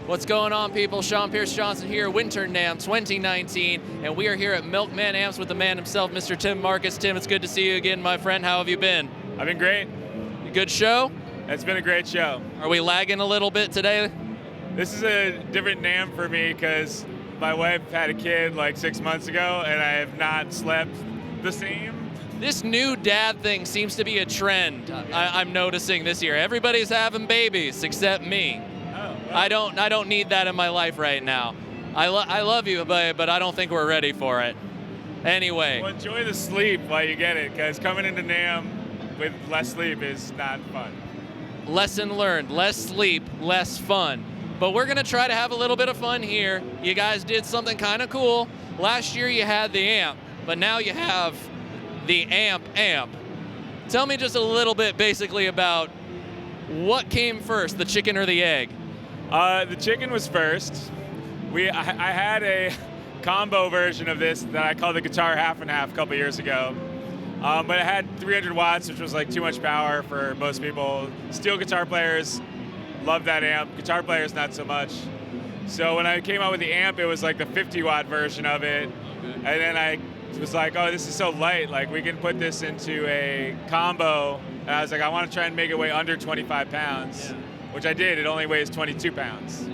What's going on, people? SeanPierceJohnson here, Winter NAMM 2019, and we are here at Milkman Amps with the man himself, Mr. Tim Marcus. Tim, it's good to see you again, my friend. How have you been? I've been great. Good show? It's been a great show. Are we lagging a little bit today? This is a different NAMM for me because my wife had a kid like 6 months ago, and I have not slept the same. This new dad thing seems to be a trend I'm noticing this year. Everybody's having babies except me. Oh, well. I don't need that in my life right now. I love you, but I don't think we're ready for it. Anyway. Well, enjoy the sleep while you get it, because coming into NAMM with less sleep is not fun. Lesson learned, less sleep, less fun. But we're gonna try to have a little bit of fun here. You guys did something kind of cool. Last year you had the amp, but now you have the amp. Tell me just a little bit basically about what came first, the chicken or the egg? The chicken was first. I had a combo version of this that I called the guitar half and half a couple years ago. But it had 300 watts, which was like too much power for most people. Steel guitar players love that amp. Guitar players, not so much. So when I came out with the amp, it was like the 50-watt version of it. Okay. And then I was like, oh, this is so light. Like, we can put this into a combo. And I was like, I want to try and make it weigh under 25 pounds, yeah. Which I did. It only weighs 22 pounds.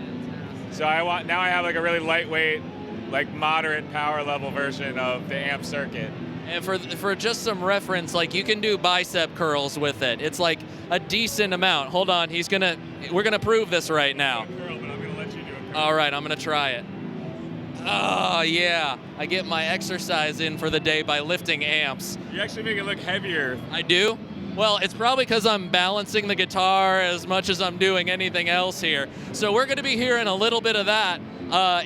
So now I have like a really lightweight, like moderate power level version of the amp circuit. And for just some reference, like, you can do bicep curls with it. It's like a decent amount. Hold on, we're gonna prove this right now. Curl, but I'm gonna let you do a curl. All right, I'm gonna try it. Oh yeah, I get my exercise in for the day by lifting amps. You actually make it look heavier. I do? Well, it's probably because I'm balancing the guitar as much as I'm doing anything else here. So we're gonna be hearing a little bit of that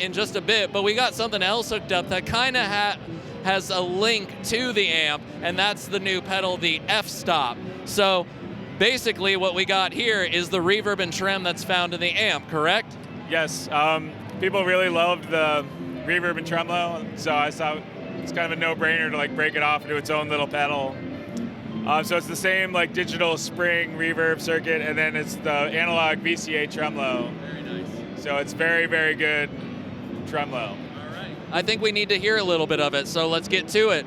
in just a bit, but we got something else hooked up that kind of has a link to the amp, and that's the new pedal, the f-stop. So basically what we got here is the reverb and trem that's found in the amp, correct? Yes, people really loved the reverb and tremolo, so I thought it's kind of a no-brainer to like break it off into its own little pedal. So it's the same like digital spring reverb circuit, and then it's the analog VCA tremolo. Very nice. So it's very, very good tremolo. I think we need to hear a little bit of it, so let's get to it.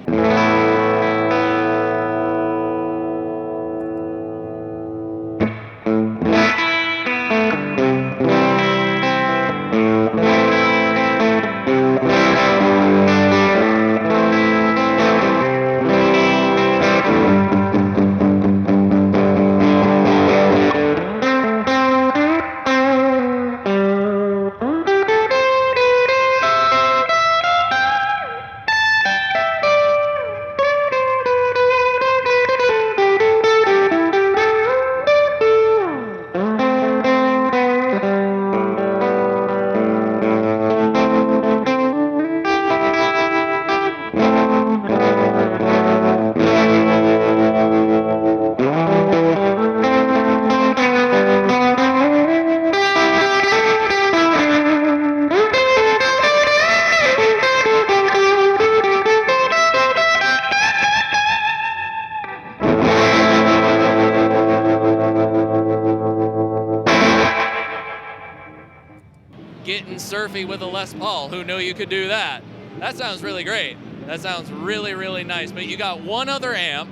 Getting surfy with a Les Paul. Who knew you could do that? That sounds really great. That sounds really, really nice. But you got one other amp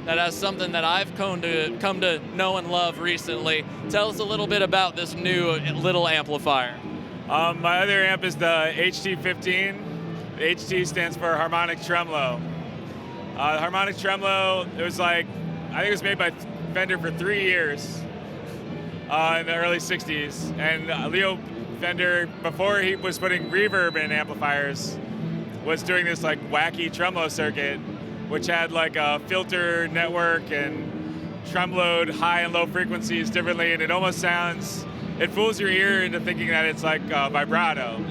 that has something that I've come to know and love recently. Tell us a little bit about this new little amplifier. My other amp is the HT15. The HT stands for Harmonic Tremolo. The Harmonic Tremolo, I think it was made by Fender for 3 years. In the early 60s, and Leo Fender, before he was putting reverb in amplifiers, was doing this like wacky tremolo circuit, which had like a filter network and tremoloed high and low frequencies differently, and it fools your ear into thinking that it's like vibrato,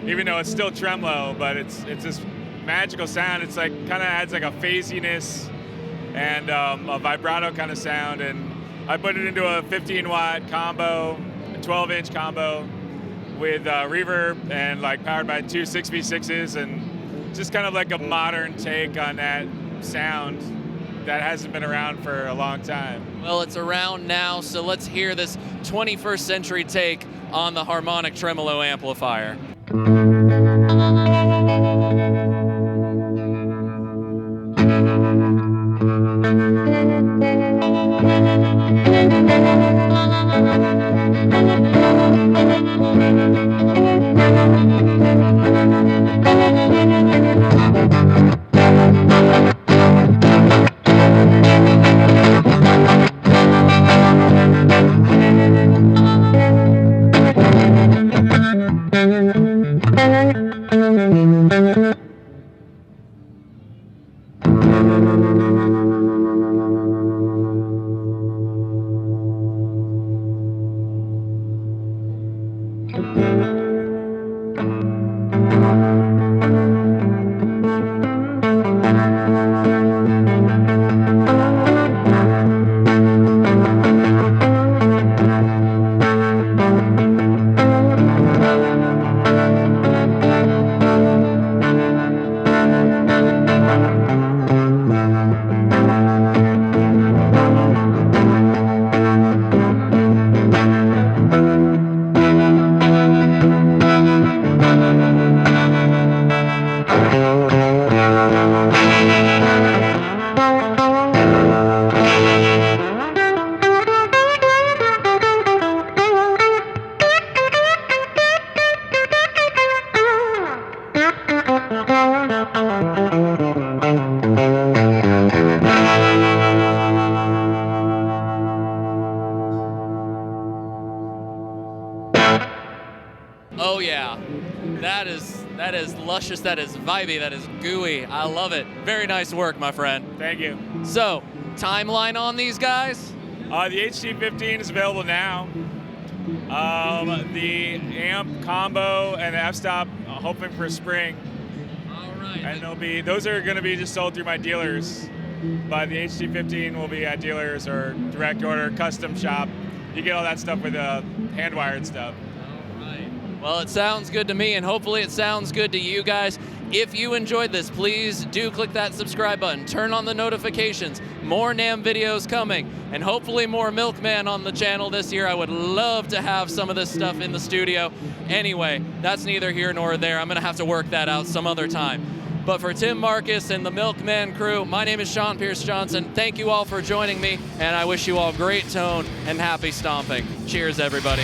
even though it's still tremolo, but it's this magical sound. It's like kind of adds like a phasiness and a vibrato kind of sound, and I put it into a 15-watt combo, a 12-inch combo with reverb and like powered by two 6v6s, and just kind of like a modern take on that sound. that hasn't been around for a long time. Well, it's around now, so let's hear this 21st century take on the Harmonic Tremolo Amplifier. Oh yeah, that is luscious, that is vibey, that is gooey. I love it. Very nice work, my friend. Thank you. So, timeline on these guys? The HT15 is available now. The amp combo and the f-stop, hoping for spring. All right. And those are going to be just sold through my dealers. But the HT15 will be at dealers or direct order, custom shop. You get all that stuff with hand-wired stuff. Well, it sounds good to me, and hopefully it sounds good to you guys. If you enjoyed this, please do click that subscribe button. Turn on the notifications. More NAMM videos coming, and hopefully more Milkman on the channel this year. I would love to have some of this stuff in the studio. Anyway, that's neither here nor there. I'm going to have to work that out some other time. But for Tim Marcus and the Milkman crew, my name is SeanPierceJohnson. Thank you all for joining me, and I wish you all great tone and happy stomping. Cheers, everybody.